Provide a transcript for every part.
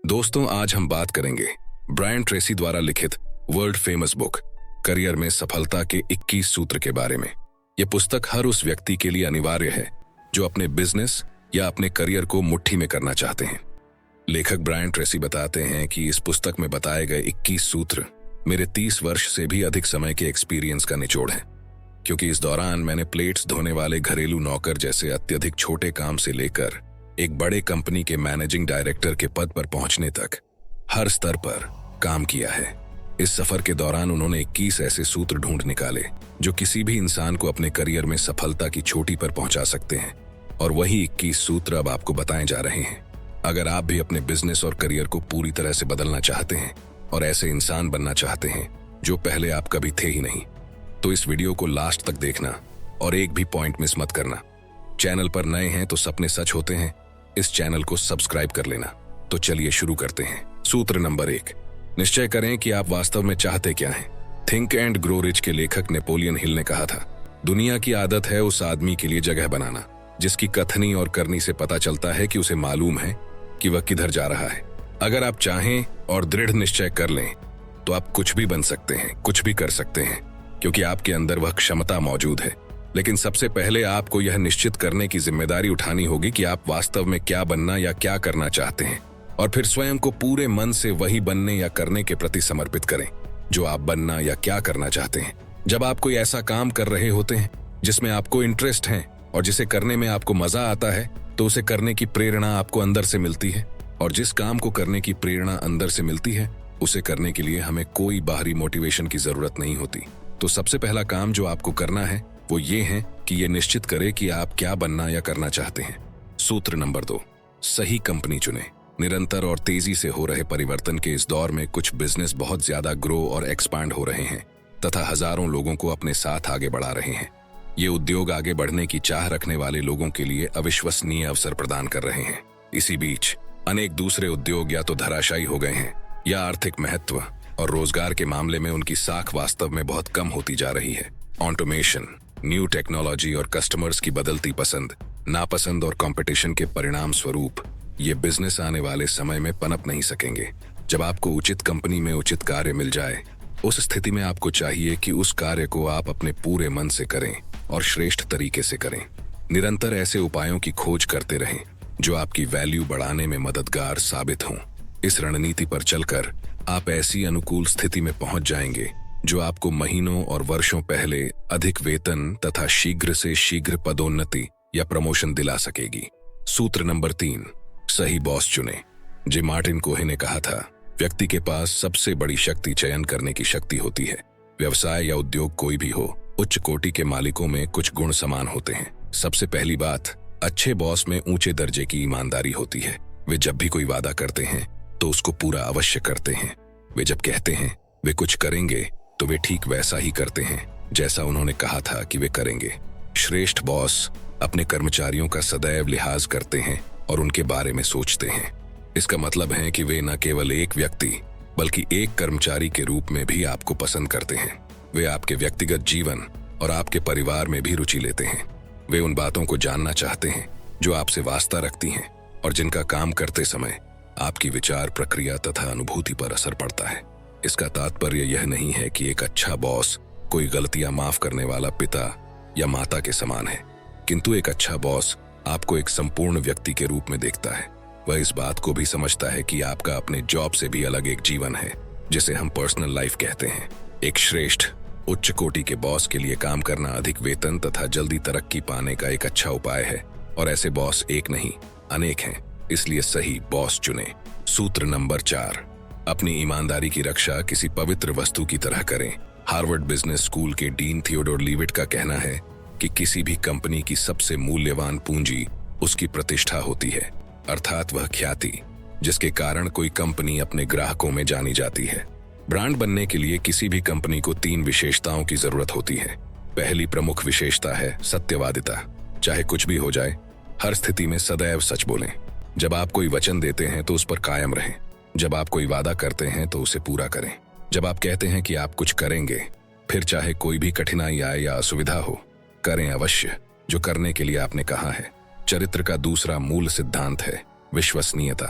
दोस्तों, आज हम बात करेंगे ब्रायन ट्रेसी द्वारा लिखित वर्ल्ड फेमस बुक करियर में सफलता के 21 सूत्र के बारे में। यह पुस्तक हर उस व्यक्ति के लिए अनिवार्य है जो अपने बिजनेस या अपने करियर को मुट्ठी में करना चाहते हैं। लेखक ब्रायन ट्रेसी बताते हैं कि इस पुस्तक में बताए गए 21 सूत्र मेरे 30 वर्ष से भी अधिक समय के एक्सपीरियंस का निचोड़ है, क्योंकि इस दौरान मैंने प्लेट्स धोने वाले घरेलू नौकर जैसे अत्यधिक छोटे काम से लेकर एक बड़े कंपनी के मैनेजिंग डायरेक्टर के पद पर पहुंचने तक हर स्तर पर काम किया है। इस सफर के दौरान उन्होंने 21 ऐसे सूत्र ढूंढ निकाले जो किसी भी इंसान को अपने करियर में सफलता की चोटी पर पहुंचा सकते हैं, और वही 21 सूत्र अब आपको बताए जा रहे हैं। अगर आप भी अपने बिजनेस और करियर को पूरी तरह से बदलना चाहते हैं और ऐसे इंसान बनना चाहते हैं जो पहले आप कभी थे ही नहीं, तो इस वीडियो को लास्ट तक देखना और एक भी पॉइंट मिस मत करना। चैनल पर नए हैं तो सपने सच होते हैं, इस चैनल को सब्सक्राइब कर लेना। तो चलिए शुरू करते हैं। सूत्र नंबर 1, निश्चय करें कि आप वास्तव में चाहते क्या हैं। थिंक एंड ग्रो रिच के लेखक नेपोलियन हिल ने कहा था, दुनिया की आदत है उस आदमी के लिए जगह बनाना जिसकी कथनी और करनी से पता चलता है कि उसे मालूम है कि वह किधर जा रहा है। अगर आप चाहें और दृढ़ निश्चय कर लें तो आप कुछ भी बन सकते हैं, कुछ भी कर सकते हैं, क्योंकि आपके अंदर वह क्षमता मौजूद है। लेकिन सबसे पहले आपको यह निश्चित करने की जिम्मेदारी उठानी होगी कि आप वास्तव में क्या बनना या क्या करना चाहते हैं, और फिर स्वयं को पूरे मन से वही बनने या करने के प्रति समर्पित करें जो आप बनना या क्या करना चाहते हैं। जब आप कोई ऐसा काम कर रहे होते हैं जिसमें आपको इंटरेस्ट है और जिसे करने में आपको मजा आता है, तो उसे करने की प्रेरणा आपको अंदर से मिलती है, और जिस काम को करने की प्रेरणा अंदर से मिलती है उसे करने के लिए हमें कोई बाहरी मोटिवेशन की जरूरत नहीं होती। तो सबसे पहला काम जो आपको करना है वो ये है कि ये निश्चित करें कि आप क्या बनना या करना चाहते हैं। सूत्र नंबर 2, सही कंपनी चुनें। निरंतर और तेजी से हो रहे परिवर्तन के इस दौर में कुछ बिजनेस बहुत ज्यादा ग्रो और एक्सपांड हो रहे हैं तथा हजारों लोगों को अपने साथ आगे बढ़ा रहे हैं। ये उद्योग आगे बढ़ने की चाह रखने वाले लोगों के लिए अविश्वसनीय अवसर प्रदान कर रहे हैं। इसी बीच अनेक दूसरे उद्योग या तो धराशायी हो गए हैं या आर्थिक महत्व और रोजगार के मामले में उनकी साख वास्तव में बहुत कम होती जा रही है। ऑटोमेशन, न्यू टेक्नोलॉजी और कस्टमर्स की बदलती पसंद, नापसंद और कंपटीशन के परिणाम स्वरूप ये बिजनेस आने वाले समय में पनप नहीं सकेंगे। जब आपको उचित कंपनी में उचित कार्य मिल जाए, उस स्थिति में आपको चाहिए कि उस कार्य को आप अपने पूरे मन से करें और श्रेष्ठ तरीके से करें। निरंतर ऐसे उपायों की खोज करते रहें जो आपकी वैल्यू बढ़ाने में मददगार साबित हों। इस रणनीति पर चलकर आप ऐसी अनुकूल स्थिति में पहुंच जाएंगे जो आपको महीनों और वर्षों पहले अधिक वेतन तथा शीघ्र से शीघ्र पदोन्नति या प्रमोशन दिला सकेगी। सूत्र नंबर 3, सही बॉस चुनें। जे मार्टिन कोहे ने कहा था, व्यक्ति के पास सबसे बड़ी शक्ति चयन करने की शक्ति होती है। व्यवसाय या उद्योग कोई भी हो, उच्च कोटि के मालिकों में कुछ गुण समान होते हैं। सबसे पहली बात, अच्छे बॉस में ऊंचे दर्जे की ईमानदारी होती है। वे जब भी कोई वादा करते हैं तो उसको पूरा अवश्य करते हैं। वे जब कहते हैं वे कुछ करेंगे तो वे ठीक वैसा ही करते हैं जैसा उन्होंने कहा था कि वे करेंगे। श्रेष्ठ बॉस अपने कर्मचारियों का सदैव लिहाज करते हैं और उनके बारे में सोचते हैं। इसका मतलब है कि वे न केवल एक व्यक्ति बल्कि एक कर्मचारी के रूप में भी आपको पसंद करते हैं। वे आपके व्यक्तिगत जीवन और आपके परिवार में भी रुचि लेते हैं। वे उन बातों को जानना चाहते हैं जो आपसे वास्ता रखती हैं और जिनका काम करते समय आपकी विचार प्रक्रिया तथा अनुभूति पर असर पड़ता है। इसका तात्पर्य यह नहीं है कि एक अच्छा बॉस कोई गलतियां माफ करने वाला पिता या माता के समान है, किंतु एक अच्छा बॉस आपको एक संपूर्ण व्यक्ति के रूप में देखता है। वह इस बात को भी समझता है कि आपका अपने जॉब से भी अलग एक जीवन है जिसे हम पर्सनल लाइफ कहते हैं। एक श्रेष्ठ उच्च कोटि के बॉस के लिए काम करना अधिक वेतन तथा जल्दी तरक्की पाने का एक अच्छा उपाय है, और ऐसे बॉस एक नहीं अनेक हैं। इसलिए सही बॉस चुनें। सूत्र नंबर 4, अपनी ईमानदारी की रक्षा किसी पवित्र वस्तु की तरह करें। हार्वर्ड बिजनेस स्कूल के डीन थियोडोर लीविट का कहना है कि किसी भी कंपनी की सबसे मूल्यवान पूंजी उसकी प्रतिष्ठा होती है, अर्थात वह ख्याति जिसके कारण कोई कंपनी अपने ग्राहकों में जानी जाती है। ब्रांड बनने के लिए किसी भी कंपनी को 3 विशेषताओं की जरूरत होती है। पहली प्रमुख विशेषता है सत्यवादिता। चाहे कुछ भी हो जाए, हर स्थिति में सदैव सच बोलें। जब आप कोई वचन देते हैं तो उस पर कायम रहें। जब आप कोई वादा करते हैं तो उसे पूरा करें। जब आप कहते हैं कि आप कुछ करेंगे, फिर चाहे कोई भी कठिनाई आए या असुविधा हो, करें अवश्य जो करने के लिए आपने कहा है। चरित्र का दूसरा मूल सिद्धांत है विश्वसनीयता।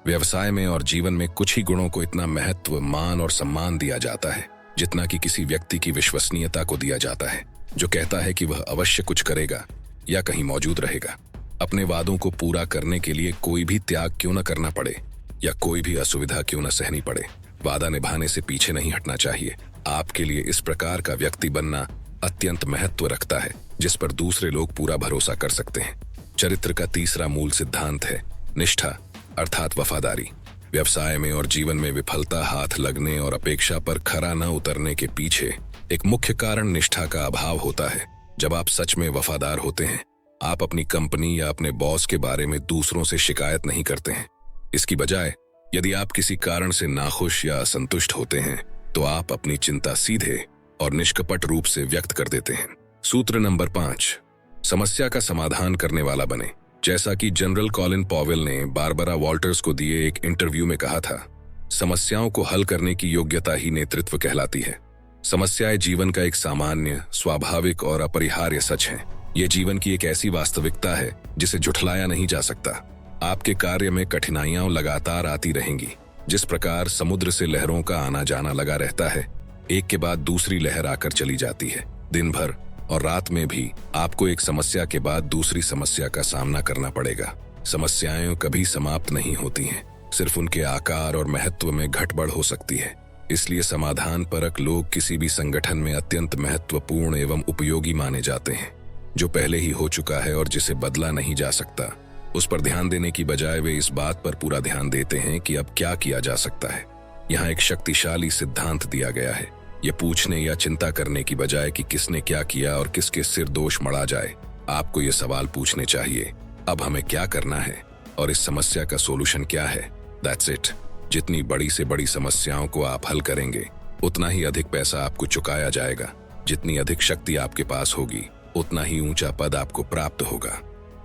व्यवसाय में और जीवन में कुछ ही गुणों को इतना महत्व, मान और सम्मान दिया जाता है जितना कि किसी व्यक्ति की विश्वसनीयता को दिया जाता है, जो कहता है कि वह अवश्य कुछ करेगा या कहीं मौजूद रहेगा। अपने वादों को पूरा करने के लिए कोई भी त्याग क्यों न करना पड़े या कोई भी असुविधा क्यों न सहनी पड़े, वादा निभाने से पीछे नहीं हटना चाहिए। आपके लिए इस प्रकार का व्यक्ति बनना अत्यंत महत्व रखता है जिस पर दूसरे लोग पूरा भरोसा कर सकते हैं। चरित्र का तीसरा मूल सिद्धांत है निष्ठा अर्थात वफादारी। व्यवसाय में और जीवन में विफलता, हाथ लगने और अपेक्षा पर खरा न उतरने के पीछे एक मुख्य कारण निष्ठा का अभाव होता है। जब आप सच में वफादार होते हैं, आप अपनी कंपनी या अपने बॉस के बारे में दूसरों से शिकायत नहीं करते हैं। इसकी बजाय यदि आप किसी कारण से नाखुश या असंतुष्ट होते हैं तो आप अपनी चिंता सीधे और निष्कपट रूप से व्यक्त कर देते हैं। सूत्र नंबर 5, समस्या का समाधान करने वाला बने। जैसा कि जनरल कॉलिन पॉवेल ने बारबरा वॉल्टर्स को दिए एक इंटरव्यू में कहा था, समस्याओं को हल करने की योग्यता ही नेतृत्व कहलाती है। समस्याएं जीवन का एक सामान्य, स्वाभाविक और अपरिहार्य सच है। ये जीवन की एक ऐसी वास्तविकता है जिसे झुठलाया नहीं जा सकता। आपके कार्य में कठिनाइयां लगातार आती रहेंगी। जिस प्रकार समुद्र से लहरों का आना जाना लगा रहता है, एक के बाद दूसरी लहर आकर चली जाती है। दिन भर और रात में भी आपको एक समस्या के बाद दूसरी समस्या का सामना करना पड़ेगा। समस्याएं कभी समाप्त नहीं होती हैं, सिर्फ उनके आकार और महत्व में घटबढ़ हो सकती है। इसलिए समाधान परक लोग किसी भी संगठन में अत्यंत महत्वपूर्ण एवं उपयोगी माने जाते हैं। जो पहले ही हो चुका है और जिसे बदला नहीं जा सकता, उस पर ध्यान देने की बजाय वे इस बात पर पूरा ध्यान देते हैं कि अब क्या किया जा सकता है। यहाँ एक शक्तिशाली सिद्धांत दिया गया है। ये पूछने या चिंता करने की बजाय कि किसने क्या किया और किसके सिर दोष मढ़ा जाए, आपको ये सवाल पूछने चाहिए, अब हमें क्या करना है और इस समस्या का सोल्यूशन क्या है। That's it. जितनी बड़ी से बड़ी समस्याओं को आप हल करेंगे, उतना ही अधिक पैसा आपको चुकाया जाएगा। जितनी अधिक शक्ति आपके पास होगी, उतना ही ऊंचा पद आपको प्राप्त होगा।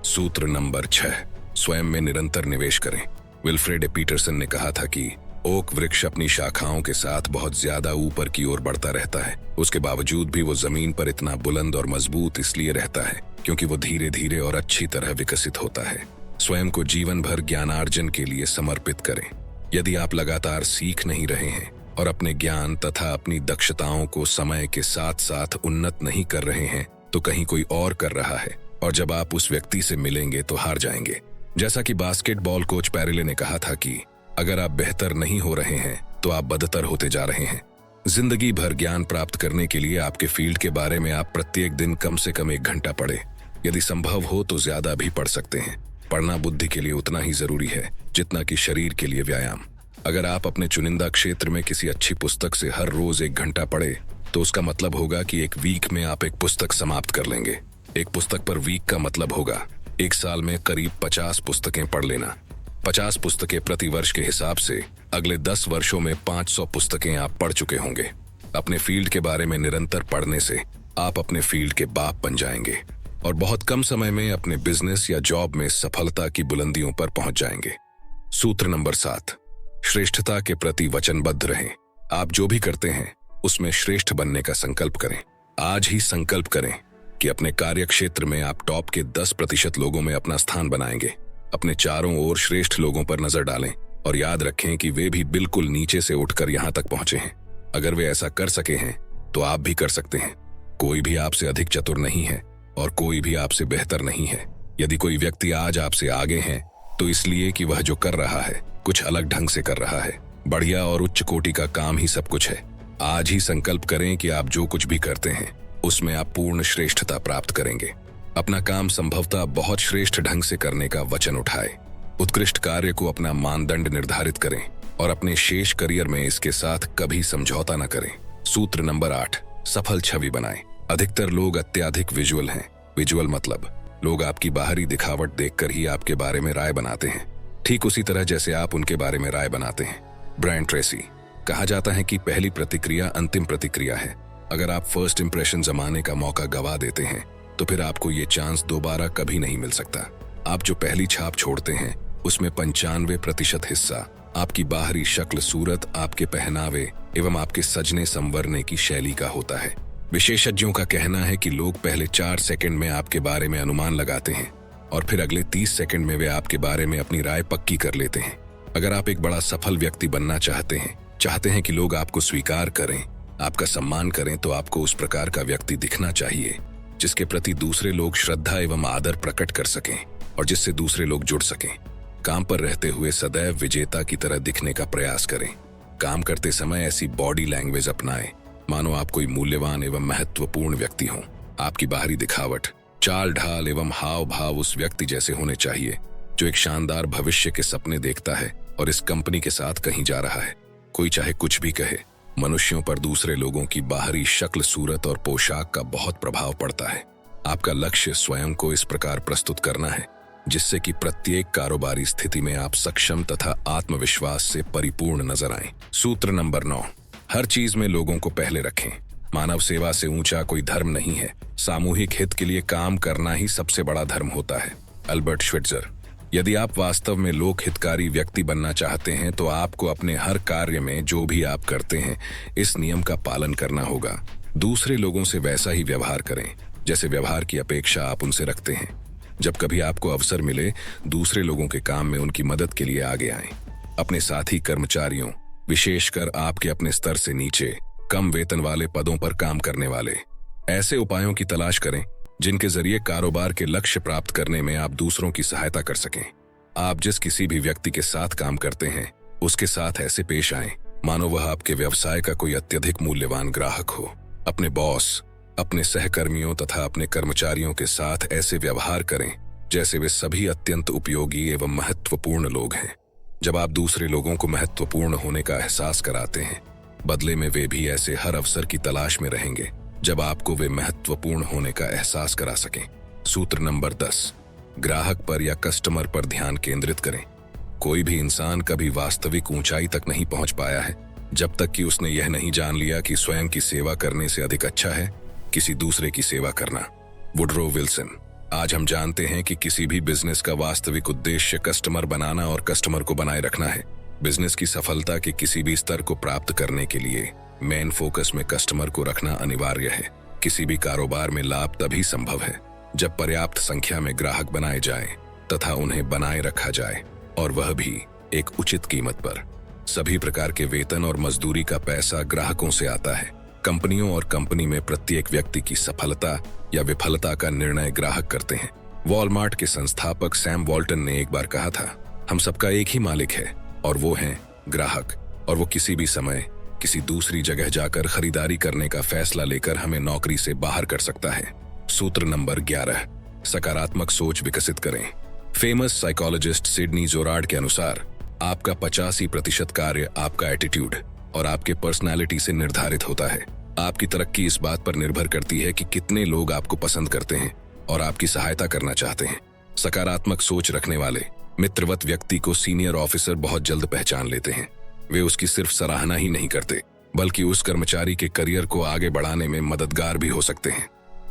सूत्र नंबर 6, स्वयं में निरंतर निवेश करें। विल्फ्रेड पीटरसन ने कहा था कि ओक वृक्ष अपनी शाखाओं के साथ बहुत ज्यादा ऊपर की ओर बढ़ता रहता है। उसके बावजूद भी वो जमीन पर इतना बुलंद और मजबूत इसलिए रहता है क्योंकि वो धीरे धीरे और अच्छी तरह विकसित होता है। स्वयं को जीवन भर ज्ञानार्जन के लिए समर्पित करें। यदि आप लगातार सीख नहीं रहे हैं और अपने ज्ञान तथा अपनी दक्षताओं को समय के साथ साथ उन्नत नहीं कर रहे हैं, तो कहीं कोई और कर रहा है और जब आप उस व्यक्ति से मिलेंगे तो हार जाएंगे। जैसा कि बास्केटबॉल कोच पैरेले ने कहा था कि अगर आप बेहतर नहीं हो रहे हैं तो आप बदतर होते जा रहे हैं। जिंदगी भर ज्ञान प्राप्त करने के लिए आपके फील्ड के बारे में आप प्रत्येक दिन कम से कम 1 घंटा पढ़ें। यदि संभव हो तो ज्यादा भी पढ़ सकते हैं। पढ़ना बुद्धि के लिए उतना ही जरूरी है जितना कि शरीर के लिए व्यायाम। अगर आप अपने चुनिंदा क्षेत्र में किसी अच्छी पुस्तक से हर रोज 1 घंटा पढ़े तो उसका मतलब होगा कि एक वीक में आप एक पुस्तक समाप्त कर लेंगे। एक पुस्तक पर वीक का मतलब होगा 1 साल में करीब 50 पुस्तकें पढ़ लेना। 50 पुस्तकें प्रति वर्ष के हिसाब से अगले 10 वर्षों में 500 पुस्तकें आप पढ़ चुके होंगे। अपने फील्ड के बारे में निरंतर पढ़ने से आप अपने फील्ड के बाप बन जाएंगे और बहुत कम समय में अपने बिजनेस या जॉब में सफलता की बुलंदियों पर पहुंच जाएंगे। सूत्र नंबर 7, श्रेष्ठता के प्रति वचनबद्ध रहें। आप जो भी करते हैं उसमें श्रेष्ठ बनने का संकल्प करें। आज ही संकल्प करें कि अपने कार्य क्षेत्र में आप टॉप के 10% लोगों में अपना स्थान बनाएंगे। अपने चारों ओर श्रेष्ठ लोगों पर नजर डालें और याद रखें कि वे भी बिल्कुल नीचे से उठकर यहाँ तक पहुंचे हैं। अगर वे ऐसा कर सके हैं तो आप भी कर सकते हैं। कोई भी आपसे अधिक चतुर नहीं है और कोई भी आपसे बेहतर नहीं है। यदि कोई व्यक्ति आज आपसे आगे है तो इसलिए कि वह जो कर रहा है कुछ अलग ढंग से कर रहा है। बढ़िया और उच्च कोटि का काम ही सब कुछ है। आज ही संकल्प करें कि आप जो कुछ भी करते हैं उसमें आप पूर्ण श्रेष्ठता प्राप्त करेंगे। अपना काम संभवतः बहुत श्रेष्ठ ढंग से करने का वचन उठाए। उत्कृष्ट कार्य को अपना मानदंड निर्धारित करें और अपने शेष करियर में इसके साथ कभी समझौता न करें। सूत्र नंबर 8, सफल छवि बनाएं। अधिकतर लोग अत्यधिक विजुअल हैं। विजुअल मतलब लोग आपकी बाहरी दिखावट देखकर ही आपके बारे में राय बनाते हैं, ठीक उसी तरह जैसे आप उनके बारे में राय बनाते हैं। Brian Tracy. कहा जाता है कि पहली प्रतिक्रिया अंतिम प्रतिक्रिया है। अगर आप फर्स्ट इंप्रेशन जमाने का मौका गवा देते हैं तो फिर आपको ये चांस दोबारा कभी नहीं मिल सकता। आप जो पहली छाप छोड़ते हैं उसमें 95% हिस्सा आपकी बाहरी शक्ल, सूरत, आपके पहनावे एवं आपके सजने संवरने की शैली का होता है। विशेषज्ञों का कहना है कि लोग पहले 4 सेकंड में आपके बारे में अनुमान लगाते हैं और फिर अगले 30 सेकंड में वे आपके बारे में अपनी राय पक्की कर लेते हैं। अगर आप एक बड़ा सफल व्यक्ति बनना चाहते हैं कि लोग आपको स्वीकार करें, आपका सम्मान करें, तो आपको उस प्रकार का व्यक्ति दिखना चाहिए जिसके प्रति दूसरे लोग श्रद्धा एवं आदर प्रकट कर सकें और जिससे दूसरे लोग जुड़ सकें। काम पर रहते हुए सदैव विजेता की तरह दिखने का प्रयास करें। काम करते समय ऐसी बॉडी लैंग्वेज अपनाएं मानो आप कोई मूल्यवान एवं महत्वपूर्ण व्यक्ति हों। आपकी बाहरी दिखावट, चाल ढाल एवं हाव भाव उस व्यक्ति जैसे होने चाहिए जो एक शानदार भविष्य के सपने देखता है और इस कंपनी के साथ कहीं जा रहा है। कोई चाहे कुछ भी कहे, मनुष्यों पर दूसरे लोगों की बाहरी शक्ल, सूरत और पोशाक का बहुत प्रभाव पड़ता है। आपका लक्ष्य स्वयं को इस प्रकार प्रस्तुत करना है जिससे कि प्रत्येक कारोबारी स्थिति में आप सक्षम तथा आत्मविश्वास से परिपूर्ण नजर आएं। सूत्र नंबर 9, हर चीज में लोगों को पहले रखें। मानव सेवा से ऊंचा कोई धर्म नहीं है। सामूहिक हित के लिए काम करना ही सबसे बड़ा धर्म होता है। अल्बर्ट श्वेट्जर। यदि आप वास्तव में लोक हितकारी व्यक्ति बनना चाहते हैं तो आपको अपने हर कार्य में जो भी आप करते हैं इस नियम का पालन करना होगा। दूसरे लोगों से वैसा ही व्यवहार करें जैसे व्यवहार की अपेक्षा आप उनसे रखते हैं। जब कभी आपको अवसर मिले, दूसरे लोगों के काम में उनकी मदद के लिए आगे आएं। अपने साथी कर्मचारियों, विशेषकर आपके अपने स्तर से नीचे कम वेतन वाले पदों पर काम करने वाले, ऐसे उपायों की तलाश करें जिनके जरिए कारोबार के लक्ष्य प्राप्त करने में आप दूसरों की सहायता कर सकें। आप जिस किसी भी व्यक्ति के साथ काम करते हैं उसके साथ ऐसे पेश आएं मानो वह आपके व्यवसाय का कोई अत्यधिक मूल्यवान ग्राहक हो। अपने बॉस, अपने सहकर्मियों तथा अपने कर्मचारियों के साथ ऐसे व्यवहार करें जैसे वे सभी अत्यंत उपयोगी एवं महत्वपूर्ण लोग हैं। जब आप दूसरे लोगों को महत्वपूर्ण होने का एहसास कराते हैं, बदले में वे भी ऐसे हर अवसर की तलाश में रहेंगे जब आपको वे महत्वपूर्ण होने का एहसास करा सकें। सूत्र नंबर 10, ग्राहक पर या कस्टमर पर ध्यान केंद्रित करें। कोई भी इंसान कभी वास्तविक ऊंचाई तक नहीं पहुंच पाया है जब तक कि उसने यह नहीं जान लिया कि स्वयं की सेवा करने से अधिक अच्छा है किसी दूसरे की सेवा करना। Woodrow Wilson. आज हम जानते हैं कि किसी भी बिजनेस का वास्तविक उद्देश्य कस्टमर बनाना और कस्टमर को बनाए रखना है। बिजनेस की सफलता के किसी भी स्तर को प्राप्त करने के लिए मेन फोकस में कस्टमर को रखना अनिवार्य है। किसी भी कारोबार में लाभ तभी संभव है जब पर्याप्त संख्या में ग्राहक बनाए जाएं तथा उन्हें बनाए रखा जाए, और वह भी एक उचित कीमत पर। सभी प्रकार के वेतन और मजदूरी का पैसा ग्राहकों से आता है। कंपनियों और कंपनी में प्रत्येक व्यक्ति की सफलता या विफलता का निर्णय ग्राहक करते हैं। वॉलमार्ट के संस्थापक सैम वॉल्टन ने एक बार कहा था, हम सबका एक ही मालिक है और वो है ग्राहक, और वो किसी भी समय किसी दूसरी जगह जाकर खरीदारी करने का फैसला लेकर हमें नौकरी से बाहर कर सकता है। सूत्र नंबर 11, सकारात्मक सोच विकसित करें। फेमस साइकोलॉजिस्ट सिडनी जोरार्ड के अनुसार आपका 85% कार्य आपका एटीट्यूड और आपके पर्सनालिटी से निर्धारित होता है। आपकी तरक्की इस बात पर निर्भर करती है कि कितने लोग आपको पसंद करते हैं और आपकी सहायता करना चाहते हैं। सकारात्मक सोच रखने वाले मित्रवत व्यक्ति को सीनियर ऑफिसर बहुत जल्द पहचान लेते हैं। वे उसकी सिर्फ सराहना ही नहीं करते बल्कि उस कर्मचारी के करियर को आगे बढ़ाने में मददगार भी हो सकते हैं।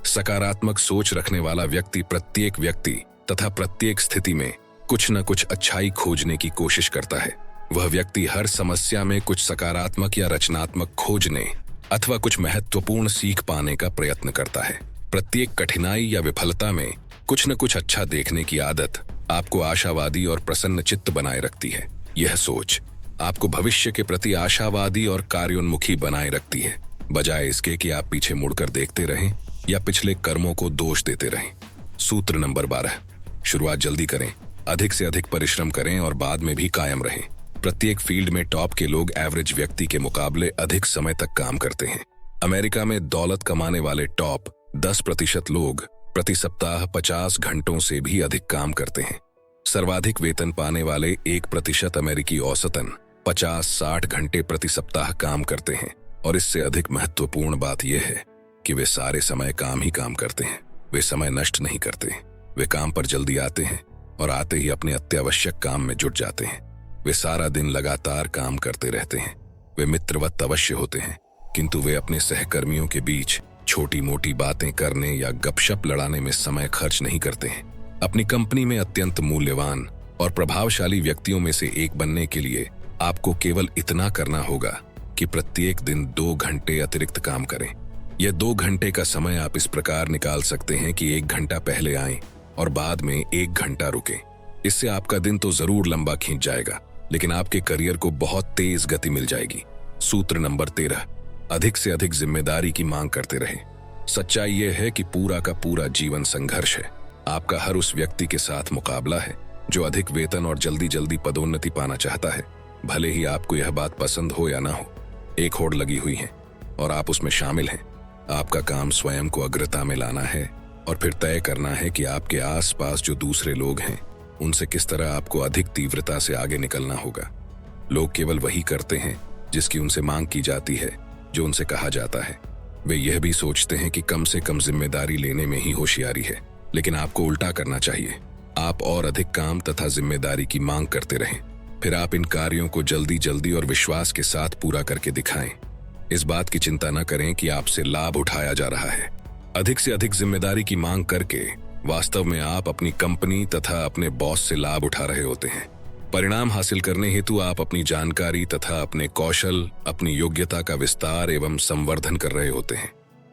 सकारात्मक सोच रखने वाला व्यक्ति प्रत्येक व्यक्ति तथा प्रत्येक स्थिति में कुछ न कुछ अच्छाई खोजने की कोशिश करता है। वह व्यक्ति हर समस्या में कुछ सकारात्मक या रचनात्मक खोजने अथवा कुछ महत्वपूर्ण सीख पाने का प्रयत्न करता है। प्रत्येक कठिनाई या विफलता में कुछ न कुछ अच्छा देखने की आदत आपको आशावादी और प्रसन्न चित्त बनाए रखती है। यह सोच आपको भविष्य के प्रति आशावादी और कार्योन्मुखी बनाए रखती है, बजाय इसके कि आप पीछे मुड़कर देखते रहें या पिछले कर्मों को दोष देते रहें। सूत्र नंबर 12, शुरुआत जल्दी करें, अधिक से अधिक परिश्रम करें और बाद में भी कायम रहें। प्रत्येक फील्ड में टॉप के लोग एवरेज व्यक्ति के मुकाबले अधिक समय तक काम करते हैं। अमेरिका में दौलत कमाने वाले टॉप 10% लोग प्रति सप्ताह 50 घंटों से भी अधिक काम करते हैं। सर्वाधिक वेतन पाने वाले 1% अमेरिकी औसतन 50-60 घंटे प्रति सप्ताह काम करते हैं, और इससे अधिक महत्वपूर्ण बात यह है कि वे सारे समय काम ही काम करते हैं। वे समय नष्ट नहीं करते। वे काम पर जल्दी आते हैं और आते ही अपने अत्यावश्यक काम में जुट जाते हैं। वे सारा दिन लगातार काम करते रहते हैं। वे मित्रवत अवश्य होते हैं, किंतु वे अपने सहकर्मियों के बीच छोटी मोटी बातें करने या गपशप लड़ाने में समय खर्च नहीं करते हैं। अपनी कंपनी में अत्यंत मूल्यवान और प्रभावशाली व्यक्तियों में से एक बनने के लिए आपको केवल इतना करना होगा कि प्रत्येक दिन 2 घंटे अतिरिक्त काम करें। यह 2 घंटे का समय आप इस प्रकार निकाल सकते हैं कि 1 घंटा पहले आएं और बाद में 1 घंटा रुकें। इससे आपका दिन तो जरूर लंबा खींच जाएगा, लेकिन आपके करियर को बहुत तेज गति मिल जाएगी। सूत्र नंबर 13, अधिक से अधिक जिम्मेदारी की मांग करते रहें। सच्चाई यह है कि पूरा का पूरा जीवन संघर्ष है। आपका हर उस व्यक्ति के साथ मुकाबला है जो अधिक वेतन और जल्दी जल्दी पदोन्नति पाना चाहता है। भले ही आपको यह बात पसंद हो या ना हो, एक होड़ लगी हुई है और आप उसमें शामिल हैं। आपका काम स्वयं को अग्रता में लाना है और फिर तय करना है कि आपके आसपास जो दूसरे लोग हैं उनसे किस तरह आपको अधिक तीव्रता से आगे निकलना होगा। लोग केवल वही करते हैं जिसकी उनसे मांग की जाती है, जो उनसे कहा जाता है। वे यह भी सोचते हैं कि कम से कम जिम्मेदारी लेने में ही होशियारी है, लेकिन आपको उल्टा करना चाहिए। आप और अधिक काम तथा जिम्मेदारी की मांग करते रहें, फिर आप इन कार्यों को जल्दी जल्दी और विश्वास के साथ पूरा करके दिखाएं। इस बात की चिंता न करें कि आपसे लाभ उठाया जा रहा है। अधिक से अधिक जिम्मेदारी की मांग करके वास्तव में आप अपनी कंपनी तथा अपने बॉस से लाभ उठा रहे होते हैं। परिणाम हासिल करने हेतु आप अपनी जानकारी तथा अपने कौशल, अपनी योग्यता का विस्तार एवं संवर्धन कर रहे होते हैं।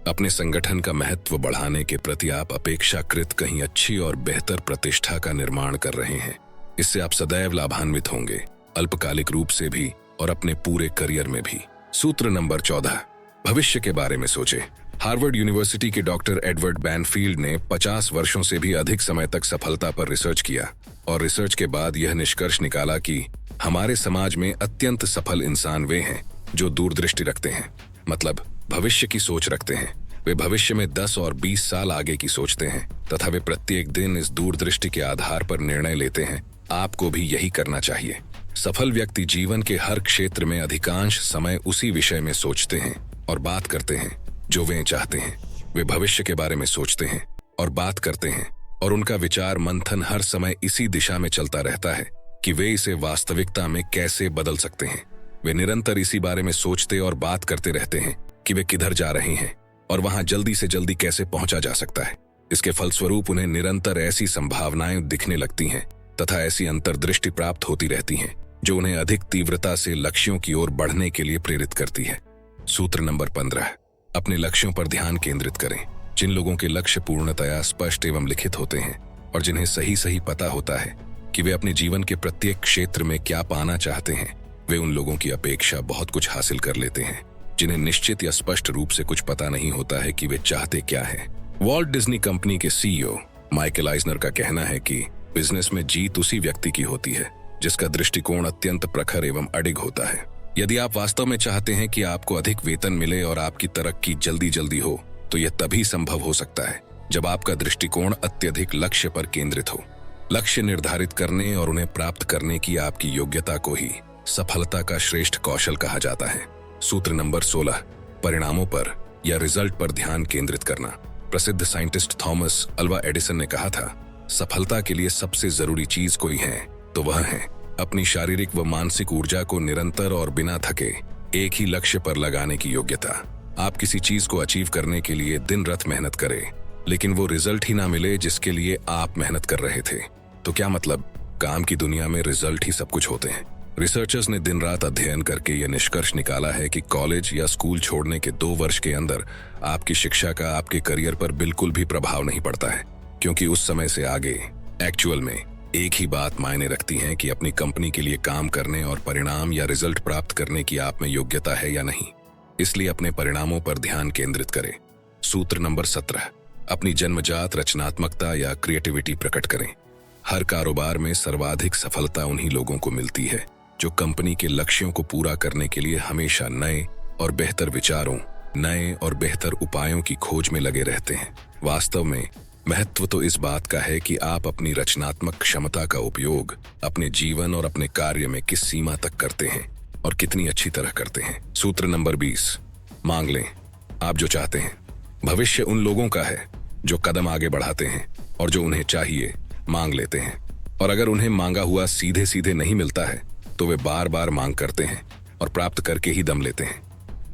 अपने संगठन का महत्व बढ़ाने के प्रति आप अपेक्षाकृत कहीं अच्छी और बेहतर प्रतिष्ठा का निर्माण कर रहे हैं। इससे आप सदैव लाभान्वित होंगे, अल्पकालिक रूप से भी और अपने पूरे करियर में भी। सूत्र नंबर 14, भविष्य के बारे में सोचें। हार्वर्ड यूनिवर्सिटी के डॉक्टर एडवर्ड बैनफील्ड ने 50 वर्षों से भी अधिक समय तक सफलता पर रिसर्च किया और रिसर्च के बाद यह निष्कर्ष निकाला कि हमारे समाज में अत्यंत सफल इंसान वे हैं जो दूरदृष्टि रखते हैं, मतलब भविष्य की सोच रखते हैं। वे भविष्य में 10 और 20 साल आगे की सोचते हैं तथा वे प्रत्येक दिन इस दूरदृष्टि के आधार पर निर्णय लेते हैं। आपको भी यही करना चाहिए। सफल व्यक्ति जीवन के हर क्षेत्र में अधिकांश समय उसी विषय में सोचते हैं और बात करते हैं जो वे चाहते हैं। वे भविष्य के बारे में सोचते हैं और बात करते हैं और उनका विचार मंथन हर समय इसी दिशा में चलता रहता है कि वे इसे वास्तविकता में कैसे बदल सकते हैं। वे निरंतर इसी बारे में सोचते और बात करते रहते हैं कि वे किधर जा रहे हैं और वहां जल्दी से जल्दी कैसे पहुंचा जा सकता है। इसके फलस्वरूप उन्हें निरंतर ऐसी संभावनाएं दिखने लगती हैं तथा ऐसी अंतर्दृष्टि प्राप्त होती रहती हैं जो उन्हें अधिक तीव्रता से लक्ष्यों की ओर बढ़ने के लिए प्रेरित करती है। सूत्र नंबर 15, अपने लक्ष्यों पर ध्यान केंद्रित करें। जिन लोगों के लक्ष्य पूर्णतया स्पष्ट एवं लिखित होते हैं और जिन्हें सही सही पता होता है कि वे अपने जीवन के प्रत्येक क्षेत्र में क्या पाना चाहते हैं, वे उन लोगों की अपेक्षा बहुत कुछ हासिल कर लेते हैं जिन्हें निश्चित या स्पष्ट रूप से कुछ पता नहीं होता है कि वे चाहते क्या है। वॉल्ट डिज्नी कंपनी के सीईओ माइकल आइजनर का कहना है कि बिजनेस में जीत उसी व्यक्ति की होती है जिसका दृष्टिकोण अत्यंत प्रखर एवं अडिग होता है। यदि आप वास्तव में चाहते हैं कि आपको अधिक वेतन मिले और आपकी तरक्की जल्दी जल्दी हो, तो यह तभी संभव हो सकता है जब आपका दृष्टिकोण अत्यधिक लक्ष्य पर केंद्रित हो। लक्ष्य निर्धारित करने और उन्हें प्राप्त करने की आपकी योग्यता को ही सफलता का श्रेष्ठ कौशल कहा जाता है। सूत्र नंबर 16, परिणामों पर या रिजल्ट पर ध्यान केंद्रित करना। प्रसिद्ध साइंटिस्ट थॉमस अल्वा एडिसन ने कहा था, सफलता के लिए सबसे जरूरी चीज कोई है तो वह है अपनी शारीरिक व मानसिक ऊर्जा को निरंतर और बिना थके एक ही लक्ष्य पर लगाने की योग्यता। आप किसी चीज को अचीव करने के लिए दिन रात मेहनत करें, लेकिन वो रिजल्ट ही ना मिले जिसके लिए आप मेहनत कर रहे थे, तो क्या मतलब? काम की दुनिया में रिजल्ट ही सब कुछ होते हैं। रिसर्चर्स ने दिन रात अध्ययन करके यह निष्कर्ष निकाला है कि कॉलेज या स्कूल छोड़ने के 2 वर्ष के अंदर आपकी शिक्षा का आपके करियर पर बिल्कुल भी प्रभाव नहीं पड़ता है, क्योंकि उस समय से आगे एक्चुअल में एक ही बात मायने रखती है कि अपनी कंपनी के लिए काम करने और परिणाम या रिजल्ट प्राप्त करने की आप में योग्यता है या नहीं। इसलिए अपने परिणामों पर ध्यान केंद्रित करें। सूत्र नंबर 17, अपनी जन्मजात रचनात्मकता या क्रिएटिविटी प्रकट करें। हर कारोबार में सर्वाधिक सफलता उन्हीं लोगों को मिलती है जो कंपनी के लक्ष्यों को पूरा करने के लिए हमेशा नए और बेहतर विचारों, नए और बेहतर उपायों की खोज में लगे रहते हैं। वास्तव में महत्व तो इस बात का है कि आप अपनी रचनात्मक क्षमता का उपयोग अपने जीवन और अपने कार्य में किस सीमा तक करते हैं और कितनी अच्छी तरह करते हैं। सूत्र नंबर 20, मांग लें आप जो चाहते हैं। भविष्य उन लोगों का है जो कदम आगे बढ़ाते हैं और जो उन्हें चाहिए मांग लेते हैं, और अगर उन्हें मांगा हुआ सीधे सीधे नहीं मिलता है तो वे बार बार मांग करते हैं और प्राप्त करके ही दम लेते हैं।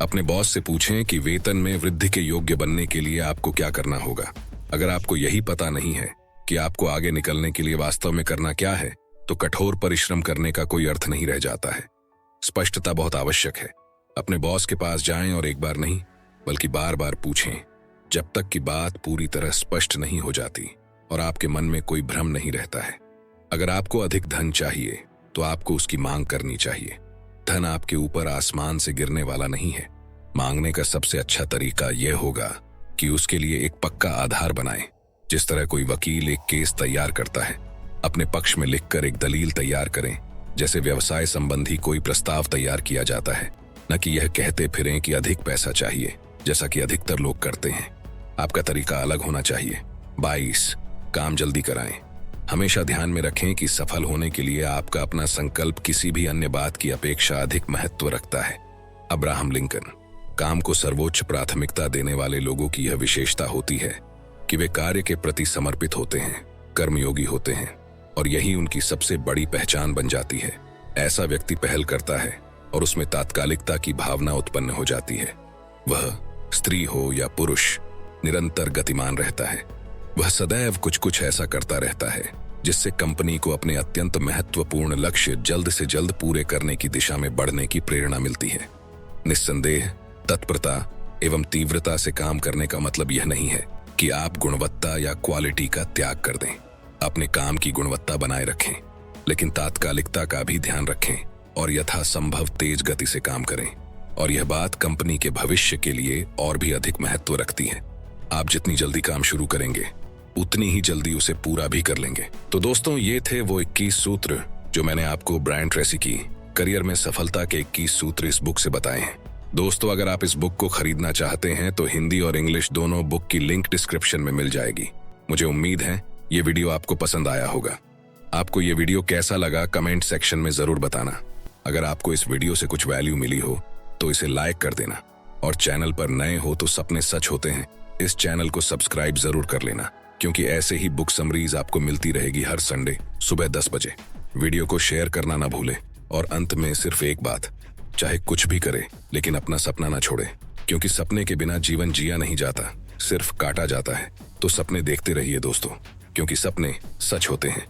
अपने बॉस से पूछें कि वेतन में वृद्धि के योग्य बनने के लिए आपको क्या करना होगा। अगर आपको यही पता नहीं है कि आपको आगे निकलने के लिए वास्तव में करना क्या है, तो कठोर परिश्रम करने का कोई अर्थ नहीं रह जाता है। स्पष्टता बहुत आवश्यक है। अपने बॉस के पास जाएं और एक बार नहीं बल्कि बार बार पूछें, जब तक कि बात पूरी तरह स्पष्ट नहीं हो जाती और आपके मन में कोई भ्रम नहीं रहता है। अगर आपको अधिक धन चाहिए तो आपको उसकी मांग करनी चाहिए। धन आपके ऊपर आसमान से गिरने वाला नहीं है। मांगने का सबसे अच्छा तरीका यह होगा कि उसके लिए एक पक्का आधार बनाएं। जिस तरह कोई वकील एक केस तैयार करता है, अपने पक्ष में लिखकर एक दलील तैयार करें, जैसे व्यवसाय संबंधी कोई प्रस्ताव तैयार किया जाता है, न कि यह कहते फिरें कि अधिक पैसा चाहिए, जैसा कि अधिकतर लोग करते हैं। आपका तरीका अलग होना चाहिए। 22, काम जल्दी कराएं। हमेशा ध्यान में रखें कि सफल होने के लिए आपका अपना संकल्प किसी भी अन्य बात की अपेक्षा अधिक महत्व रखता है। Abraham Lincoln. काम को सर्वोच्च प्राथमिकता देने वाले लोगों की यह विशेषता होती है कि वे कार्य के प्रति समर्पित होते हैं, कर्मयोगी होते हैं, और यही उनकी सबसे बड़ी पहचान बन जाती है। ऐसा व्यक्ति पहल करता है और उसमें तात्कालिकता की भावना उत्पन्न हो जाती है। वह स्त्री हो या पुरुष निरंतर गतिमान रहता है। वह सदैव कुछ कुछ ऐसा करता रहता है जिससे कंपनी को अपने अत्यंत महत्वपूर्ण लक्ष्य जल्द से जल्द पूरे करने की दिशा में बढ़ने की प्रेरणा मिलती है। निस्संदेह तत्परता एवं तीव्रता से काम करने का मतलब यह नहीं है कि आप गुणवत्ता या क्वालिटी का त्याग कर दें। अपने काम की गुणवत्ता बनाए रखें, लेकिन तात्कालिकता का भी ध्यान रखें और यथासंभव तेज गति से काम करें। और यह बात कंपनी के भविष्य के लिए और भी अधिक महत्व रखती है। आप जितनी जल्दी काम शुरू करेंगे, उतनी ही जल्दी उसे पूरा भी कर लेंगे। तो दोस्तों, ये थे वो 21 सूत्र जो मैंने आपको ब्रायन ट्रेसी की करियर में सफलता के 21 सूत्र इस बुक से बताए हैं। दोस्तों, अगर आप इस बुक को खरीदना चाहते हैं तो हिंदी और इंग्लिश दोनों बुक की लिंक डिस्क्रिप्शन में मिल जाएगी। मुझे उम्मीद है ये वीडियो आपको पसंद आया होगा। आपको ये वीडियो कैसा लगा कमेंट सेक्शन में जरूर बताना। अगर आपको इस वीडियो से कुछ वैल्यू मिली हो तो इसे लाइक कर देना, और चैनल पर नए हो तो सपने सच होते हैं, इस चैनल को सब्सक्राइब जरूर कर लेना, क्योंकि ऐसे ही बुक समरीज आपको मिलती रहेगी हर संडे सुबह 10 बजे। वीडियो को शेयर करना ना भूले। और अंत में सिर्फ एक बात, चाहे कुछ भी करे लेकिन अपना सपना ना छोड़े, क्योंकि सपने के बिना जीवन जिया नहीं जाता, सिर्फ काटा जाता है। तो सपने देखते रहिए दोस्तों, क्योंकि सपने सच होते हैं।